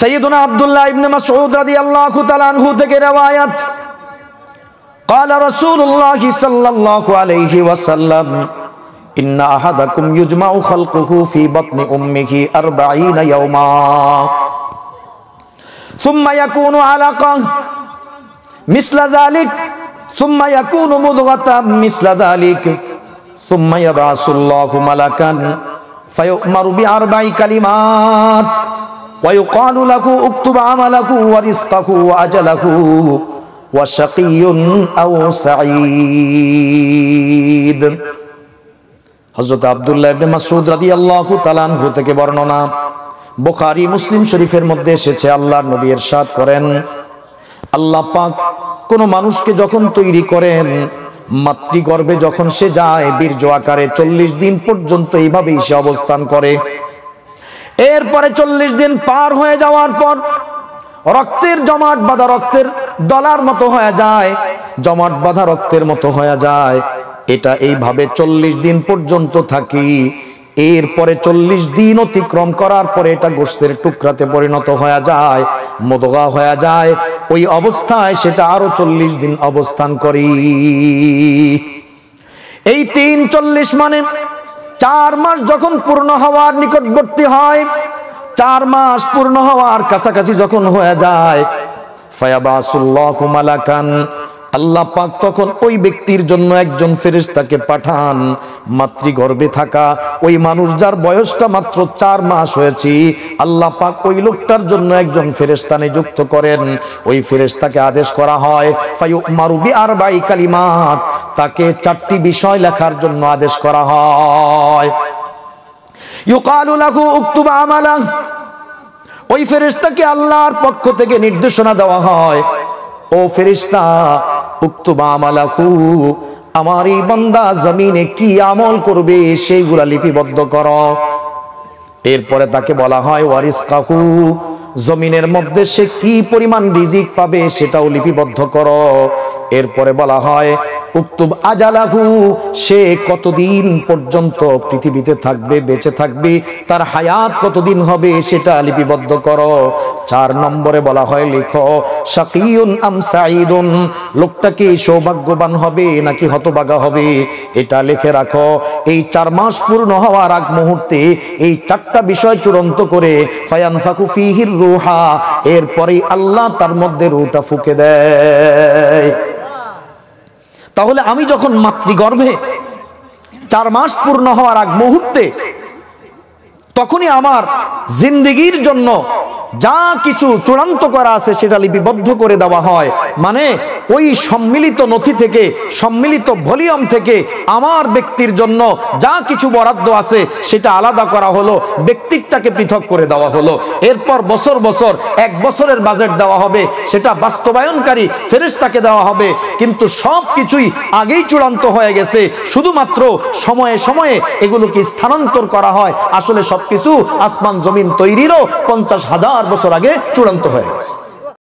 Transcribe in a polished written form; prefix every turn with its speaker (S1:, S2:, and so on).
S1: সাইয়্যিদুনা আব্দুল্লাহ ইবনে মাসউদ রাদিয়াল্লাহু তাআলা আনহু থেকে riwayat قال رسول الله صلى الله عليه وسلم إن أحدكم يجمع خلقه في بطن أمه 40 يوما ثم يكون علقة مثل ذلك ثم يكون مضغة مثل ذلك ثم يبعث الله ملكا فيؤمر بأربع كلمات ويقال له اكتب عمله ورزقه وأجله وشقي أو سعيد। হযরত আব্দুল্লাহ ইবনে মাসউদ রাদিয়াল্লাহু তাআলা আনহু থেকে বর্ণনা, বুখারী মুসলিম শরীফের মধ্যে এসেছে, আল্লাহর নবী ইরশাদ করেন, আল্লাহ পাক কোন মানুষকে যখন তৈরি করেন, মাতৃগর্ভে যখন সে যায়, বীর্য আকারে 40 দিন পর্যন্ত এইভাবেই সে অবস্থান করে। এরপরে 40 দিন পার হয়ে যাওয়ার পর রক্তের জমাট বাঁধা, রক্তের দলার মতো হয়ে যায়, জমাট বাঁধা রক্তের মতো হয়ে যায়। এটা এইভাবে 40 দিন পর্যন্ত থাকি। এরপরে 40 দিন অতিক্রম করার পরে এটা গোশতের টুকরাতে পরিণত হয়ে যায়, মুদগা হয়ে যায়। ওই অবস্থায় সেটা আরো 40 দিন অবস্থান করি। এই 40 মানে 4 মাস যখন পূর্ণ হওয়ার নিকটবর্তী হয়, 4 মাস পূর্ণ হওয়ার কাছাকাছি যখন হয়ে যায়, ফায়াবাসুল্লাহু মালাকান, আল্লাহ পাক তখন ওই ব্যক্তির জন্য একজন ফেরেশতাকে পাঠান। মাতৃগর্ভে থাকা ওই মানুষ যার বয়সটা মাত্র 4 মাস হয়েছে, আল্লাহ পাক ওই লোকটার জন্য একজন ফেরেশতা নিযুক্ত করেন। ওই ফেরেশতাকে আদেশ করা হয়, ফায়ুমারু বিআরবাই কালিমাত, তাকে 4টি বিষয় লেখার জন্য আদেশ করা হয়। ইউকালু লাহু উকতুব আমালাহ, ওই ফেরেশতাকে আল্লাহর পক্ষ থেকে নির্দেশনা দেওয়া হয়, ও ফেরেশতা, উকতুব আমালাহু, আমার এই বান্দা জমিনে কি আমল করবে সেইগুলা লিপিবদ্ধ করো। এরপরে তাকে বলা হয় ওয়ারিসকাহু, জমিনের মধ্যে সে কি পরিমাণ রিজিক পাবে সেটাও লিপিবদ্ধ করো। এরপরে বলা হয় উকতুব আজালাহু, সে কতদিন পর্যন্ত পৃথিবীতে থাকবে, বেঁচে থাকবে, তার হায়াত কতদিন হবে সেটা লিপিবদ্ধ করো। 4 নম্বরে বলা হয় লিখো শাকিয়ুন আম সাঈদুন, লোকটা কি সৌভাগ্যবান হবে নাকি হতভাগা হবে, এটা লিখে রাখো। এই 4 মাস পূর্ণ হওয়ার আগ মুহূর্তে এই 4টা বিষয় চূড়ান্ত করে ফায়ানফাকু ফীহির রূহা, এরপরে আল্লাহ তার মধ্যে রূহটা ফুঁকে দেয়। তাহলে আমি যখন মাতৃগর্ভে 4 মাস পূর্ণ হওয়ার আগ মুহূর্তে, তখনই আমার জিন্দেগির জন্য যা কিছু চূড়ান্ত করা আছে সেটা লিপিবদ্ধ করে দেওয়া হয়। মানে ওই সম্মিলিত নথি থেকে, সম্মিলিত ভলিউম থেকে আমার ব্যক্তির জন্য যা কিছু বরাদ্দ আছে সেটা আলাদা করা হলো, ব্যক্তিটাকে পৃথক করে দেওয়া হলো। এরপর বছর বছর 1 বছরের বাজেট দেওয়া হবে, সেটা বাস্তবায়নকারী ফেরেশতাকে দেওয়া হবে। কিন্তু সব কিছুই আগেই চূড়ান্ত হয়ে গেছে, শুধুমাত্র সময়ে সময়ে এগুলোকে স্থানান্তর করা হয়। আসলে সবকিছু আসমান জমিন তৈরিরও 50,000 বছর আগে চূড়ান্ত হয়ে গেছে।